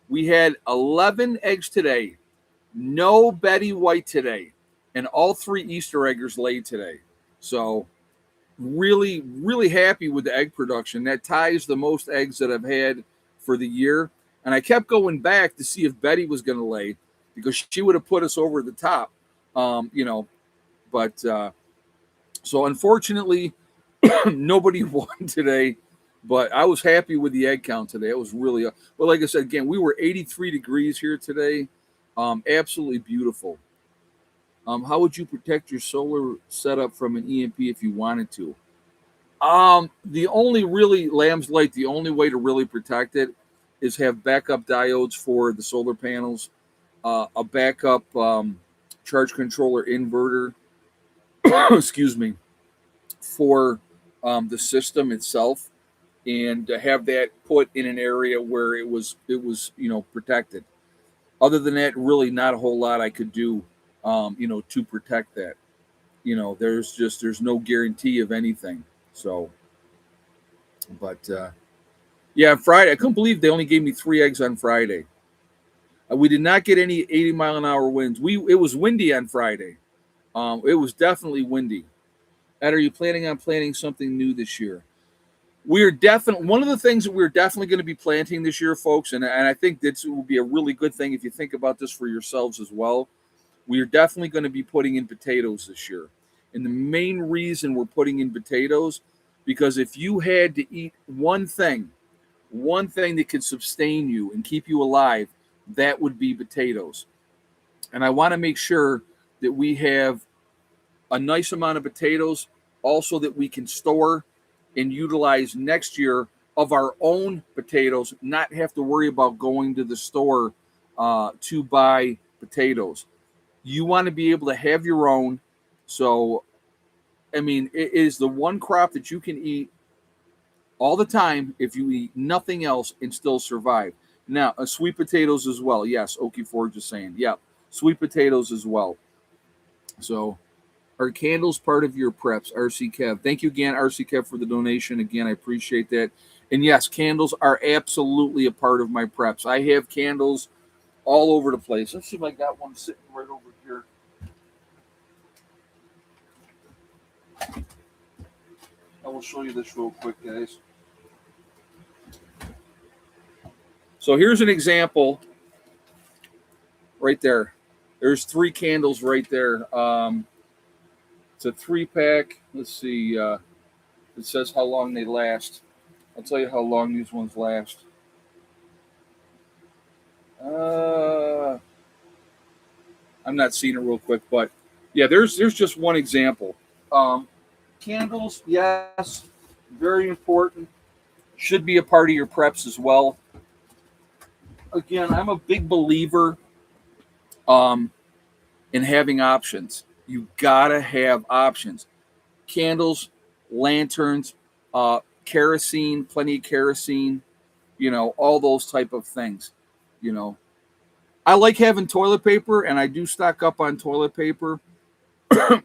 We had 11 eggs today. No Betty White today. And all 3 Easter eggers laid today. So really, really happy with the egg production. That ties the most eggs that I've had for the year. And I kept going back to see if Betty was going to lay, because she would have put us over the top, But so unfortunately, nobody won today. But I was happy with the egg count today. It was really, but like I said, again, we were 83 degrees here today. Absolutely beautiful. How would you protect your solar setup from an EMP if you wanted to? The only really, Lamb's Light, the only way to really protect it is have backup diodes for the solar panels, a backup charge controller inverter, excuse me, for the system itself, and have that put in an area where it was protected. Other than that, really not a whole lot I could do, to protect that. There's no guarantee of anything. So, but yeah, Friday, I couldn't believe they only gave me 3 eggs on Friday. We did not get any 80-mile-an-hour winds. It was windy on Friday. It was definitely windy. Ed, are you planning on planting something new this year? We're definitely, one of the things that we're definitely going to be planting this year, folks, and I think that will be a really good thing if you think about this for yourselves as well. We are definitely going to be putting in potatoes this year. And the main reason we're putting in potatoes, because if you had to eat one thing that could sustain you and keep you alive, that would be potatoes. And I want to make sure that we have a nice amount of potatoes also that we can store and utilize next year of our own potatoes, not have to worry about going to the store to buy potatoes. You want to be able to have your own. So, I mean, it is the one crop that you can eat all the time if you eat nothing else and still survive. Now, sweet potatoes as well. Yes, Okie Forge is saying, yeah, sweet potatoes as well. So, are candles part of your preps, RC Kev? Thank you again, RC Kev, for the donation. Again, I appreciate that. And yes, candles are absolutely a part of my preps. I have candles all over the place. Let's see if I got one sitting right over here. I will show you this real quick, guys. So here's an example right there. There's 3 candles right there. It's a 3-pack. Let's see. It says how long they last. I'll tell you how long these ones last. I'm not seeing it real quick, but yeah, there's just one example. Candles, yes, very important. Should be a part of your preps as well. Again, I'm a big believer Um, and having options. You gotta have options. Candles, lanterns, kerosene, plenty of kerosene, all those type of things. You know, I like having toilet paper, and I do stock up on toilet paper.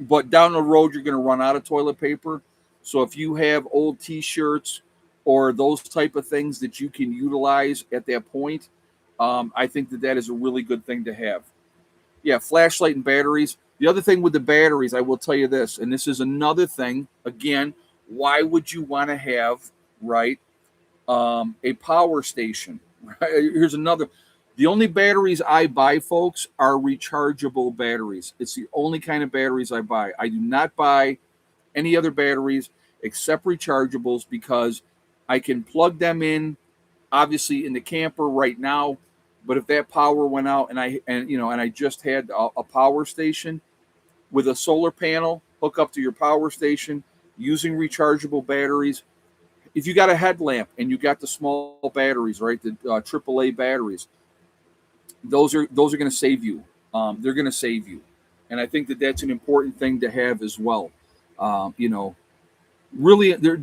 But down the road, you're going to run out of toilet paper. So if you have old T-shirts or those type of things that you can utilize at that point, I think that is a really good thing to have. Yeah, flashlight and batteries. The other thing with the batteries, I will tell you this, and this is another thing. Again, why would you want to have, right, a power station? Right? Here's another. The only batteries I buy, folks, are rechargeable batteries. It's the only kind of batteries I buy. I do not buy any other batteries except rechargeables because I can plug them in, obviously in the camper right now. But if that power went out and I just had a power station with a solar panel hook up to your power station using rechargeable batteries, if you got a headlamp and you got the small batteries, right, the AAA batteries, those are going to save you. They're going to save you, and I think that that's an important thing to have as well. You know, really, they're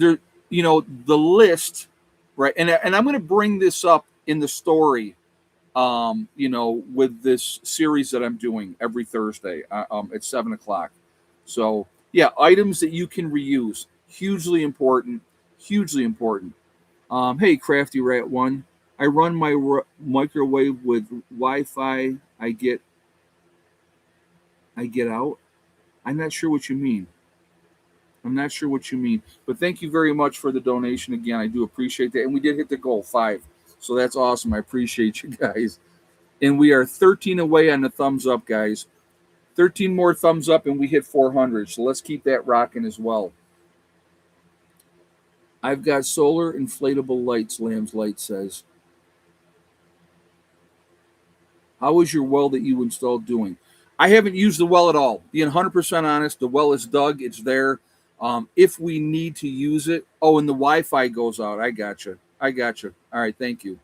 the list, right? And I'm going to bring this up in the story. With this series that I'm doing every Thursday at 7 o'clock. So yeah, items that you can reuse, hugely important, hugely important. Hey, Crafty Rat One, I run my microwave with Wi-Fi. I get out. I'm not sure what you mean. I'm not sure what you mean, but thank you very much for the donation again. I do appreciate that, and we did hit the goal 5, so that's awesome. I appreciate you guys, and we are 13 away on the thumbs up, guys. 13 more thumbs up, and we hit 400. So let's keep that rocking as well. I've got solar inflatable lights. Lamb's Light says. How is your well that you installed doing? I haven't used the well at all. Being 100% honest, the well is dug. It's there. If we need to use it. Oh, and the Wi-Fi goes out. I gotcha. All right, thank you.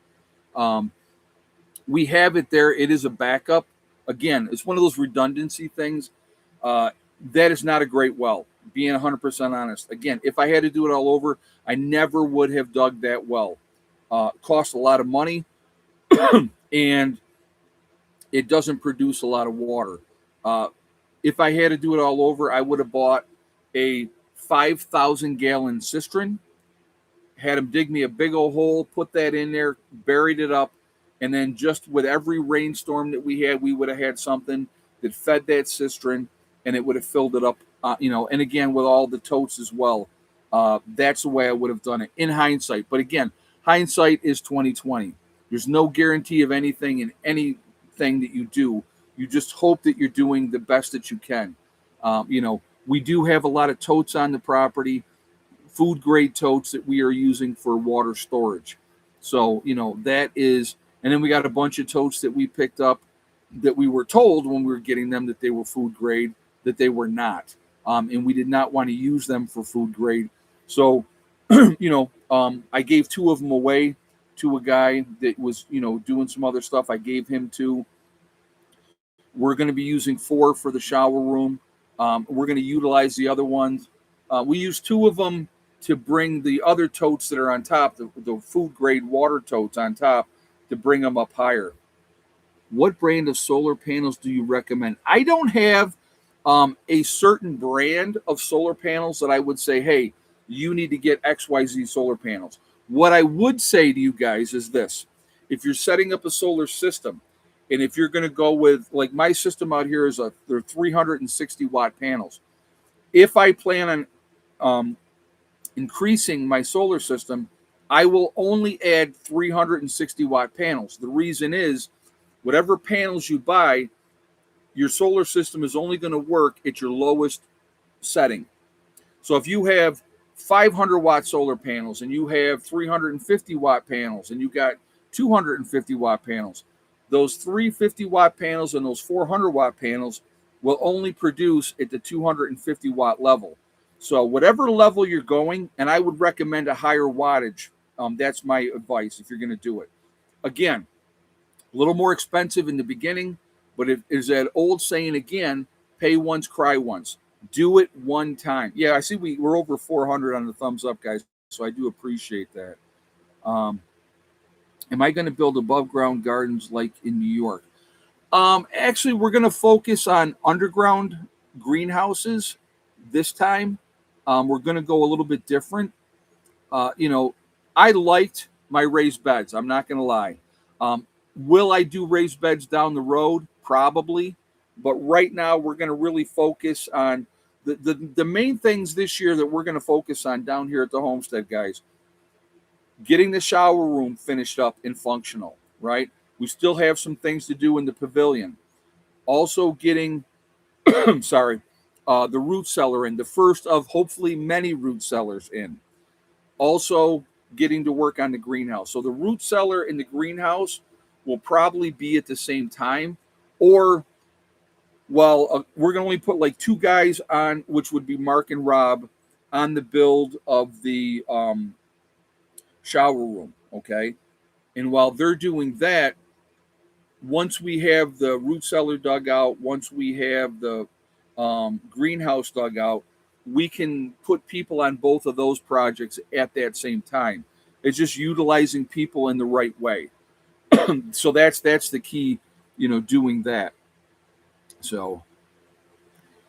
We have it there. It is a backup. Again, it's one of those redundancy things. That is not a great well, being 100% honest. Again, if I had to do it all over, I never would have dug that well. It costs a lot of money, and it doesn't produce a lot of water. If I had to do it all over, I would have bought a 5,000-gallon cistern, had them dig me a big old hole, put that in there, buried it up, and then just with every rainstorm that we had, we would have had something that fed that cistern, and it would have filled it up, and again, with all the totes as well. That's the way I would have done it in hindsight. But again, hindsight is 2020. There's no guarantee of anything in anything that you do. You just hope that you're doing the best that you can. We do have a lot of totes on the property, food grade totes that we are using for water storage. So, that is, and then we got a bunch of totes that we picked up that we were told when we were getting them that they were food grade, that they were not. And we did not want to use them for food grade. So, I gave 2 of them away to a guy that was, doing some other stuff. I gave him 2. We're going to be using 4 for the shower room. We're going to utilize the other ones. We use 2 of them to bring the other totes that are on top, the food grade water totes on top, to bring them up higher. What brand of solar panels do you recommend? I don't have a certain brand of solar panels that I would say, hey, you need to get XYZ solar panels. What I would say to you guys is this. If you're setting up a solar system, and if you're going to go with, like my system out here they're 360 watt panels. If I plan on increasing my solar system, I will only add 360 watt panels. The reason is, whatever panels you buy, your solar system is only going to work at your lowest setting. So if you have 500 watt solar panels and you have 350 watt panels and you got 250 watt panels, those 350 watt panels and those 400 watt panels will only produce at the 250 watt level. So whatever level you're going, and I would recommend a higher wattage. That's my advice if you're going to do it. Again, a little more expensive in the beginning, But it is that old saying again, pay once, cry once. Do it one time. Yeah, I see we're over 400 on the thumbs up, guys. So I do appreciate that. Um, am I going to build above ground gardens like in New York? Actually, we're going to focus on underground greenhouses this time. We're going to go a little bit different. You know, I liked my raised beds. I'm not going to lie. Um, will I do raised beds down the road? Probably. But right now, we're going to really focus on the main things this year that we're going to focus on down here at the homestead, guys. Getting the shower room finished up and functional, right? We still have some things to do in the pavilion. Also, getting, sorry, the root cellar in, the first of hopefully many root cellars in. Also, getting to work on the greenhouse. So, the root cellar and the greenhouse will probably be at the same time, or well, we're going to only put like two guys on, which would be Mark and Rob, on the build of the shower room. Okay. And while they're doing that, once we have the root cellar dug out, once we have the greenhouse dug out, we can put people on both of those projects at that same time. It's just utilizing people in the right way. So that's the key, doing that. So,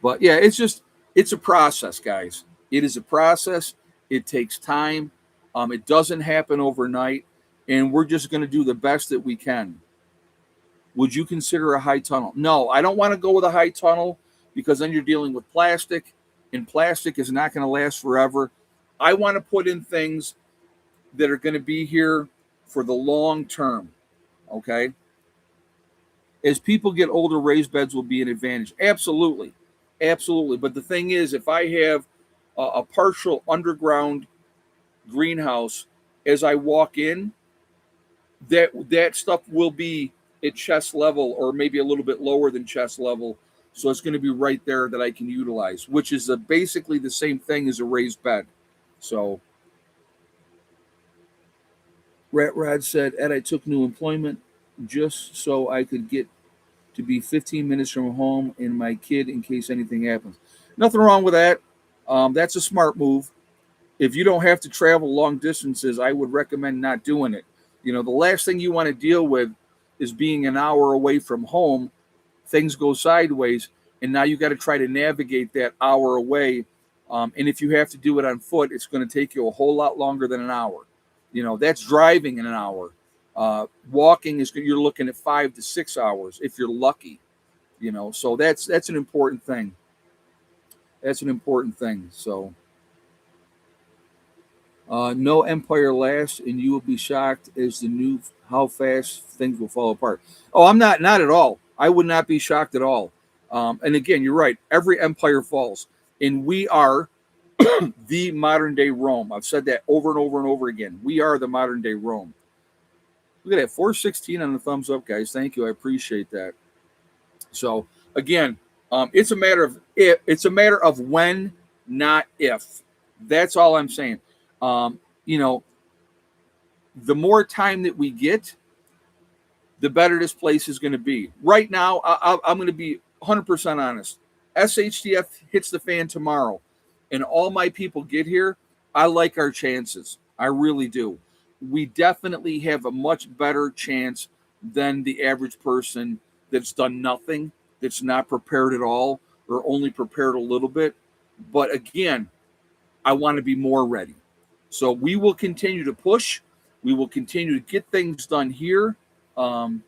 but yeah, it's a process, guys. It is a process. It takes time. It doesn't happen overnight, and we're just going to do the best that we can. Would you consider a high tunnel? No, I don't want to go with a high tunnel because then you're dealing with plastic, and plastic is not going to last forever. I want to put in things that are going to be here for the long term. Okay. As people get older, raised beds will be an advantage. Absolutely. Absolutely. But the thing is, if I have a partial underground greenhouse, as I walk in, that stuff will be at chest level or maybe a little bit lower than chest level. So it's going to be right there that I can utilize, which is basically the same thing as a raised bed. So Rat Rod said, Ed, I took new employment just so I could get to be 15 minutes from home and my kid in case anything happens. Nothing wrong with that. That's a smart move. If you don't have to travel long distances, I would recommend not doing it. The last thing you want to deal with is being an hour away from home. Things go sideways, and now you got to try to navigate that hour away. And if you have to do it on foot, it's going to take you a whole lot longer than an hour. That's driving in an hour. Walking you're looking at 5 to 6 hours if you're lucky. So that's an important thing. That's an important thing. So. No empire lasts, and you will be shocked as the new how fast things will fall apart. Oh, I'm not at all. I would not be shocked at all. And again, you're right. Every empire falls, and we are the modern day Rome. I've said that over and over and over again. We are the modern day Rome. Look at that, 416 on the thumbs up, guys. Thank you. I appreciate that. So again, it's a matter of if. It's a matter of when, not if. That's all I'm saying. The more time that we get, the better this place is going to be. Right now, I'm going to be 100% honest. SHTF hits the fan tomorrow, and all my people get here. I like our chances. I really do. We definitely have a much better chance than the average person that's done nothing, that's not prepared at all, or only prepared a little bit. But again, I want to be more ready. So we will continue to push. We will continue to get things done here. Did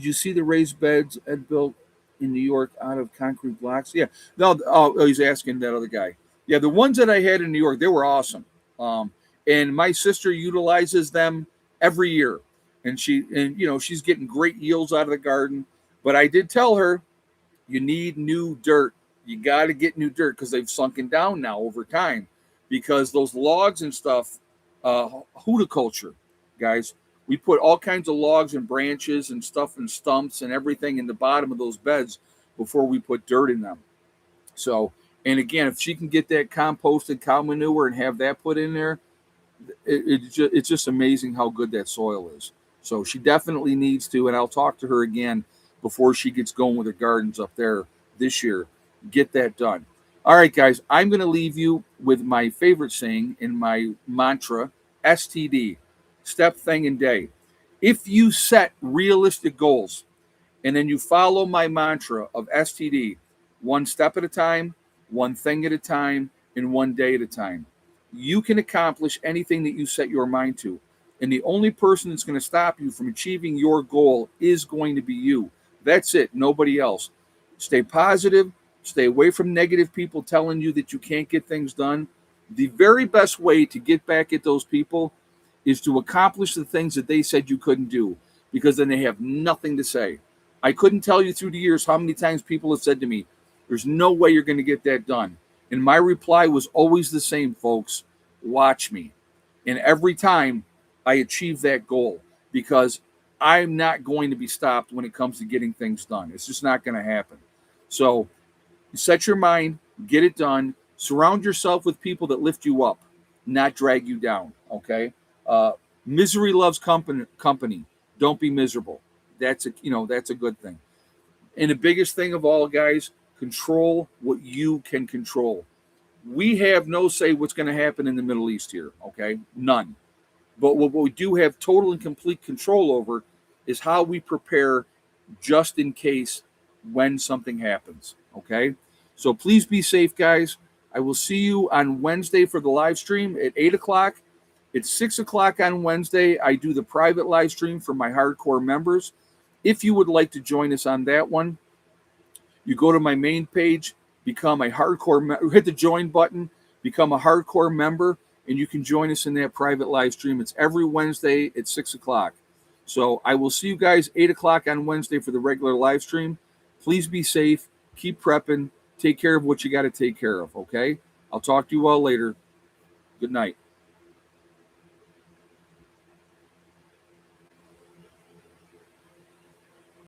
you see the raised beds Ed built in New York out of concrete blocks? Yeah. No. Oh, he's asking that other guy. Yeah, the ones that I had in New York, they were awesome. And my sister utilizes them every year, and she's getting great yields out of the garden. But I did tell her, you need new dirt. You got to get new dirt because they've sunken down now over time. Because those logs and stuff, horticulture, guys, we put all kinds of logs and branches and stuff and stumps and everything in the bottom of those beds before we put dirt in them. So, and again, if she can get that composted cow manure and have that put in there, it's just amazing how good that soil is. So she definitely needs to, and I'll talk to her again. before she gets going with her gardens up there this year. Get that done. All right, guys, I'm going to leave you with my favorite saying in my mantra, STD, step, thing, and day. If you set realistic goals and then you follow my mantra of STD, one step at a time, one thing at a time, and one day at a time, you can accomplish anything that you set your mind to. And the only person that's going to stop you from achieving your goal is going to be you. That's it, nobody else. Stay positive, stay away from negative people telling you that you can't get things done. The very best way to get back at those people is to accomplish the things that they said you couldn't do, because then they have nothing to say. I couldn't tell you through the years how many times people have said to me, there's no way you're going to get that done. And my reply was always the same, folks. Watch me. And every time I achieve that goal, because I'm not going to be stopped when it comes to getting things done. It's just not going to happen. So set your mind, get it done. Surround yourself with people that lift you up, not drag you down. Okay. Misery loves company. Don't be miserable. That's a good thing. And the biggest thing of all, guys, control what you can control. We have no say what's going to happen in the Middle East here. Okay. None. But what we do have total and complete control over is how we prepare just in case when something happens. Okay. So please be safe, guys. I will see you on Wednesday for the live stream at 8 o'clock. It's 6 o'clock on Wednesday. I do the private live stream for my hardcore members. If you would like to join us on that one, you go to my main page, become a hardcore, hit the join button, become a hardcore member, and you can join us in that private live stream. It's every Wednesday at 6 o'clock. So I will see you guys 8 o'clock on Wednesday for the regular live stream. Please be safe. Keep prepping. Take care of what you got to take care of, okay? I'll talk to you all later. Good night.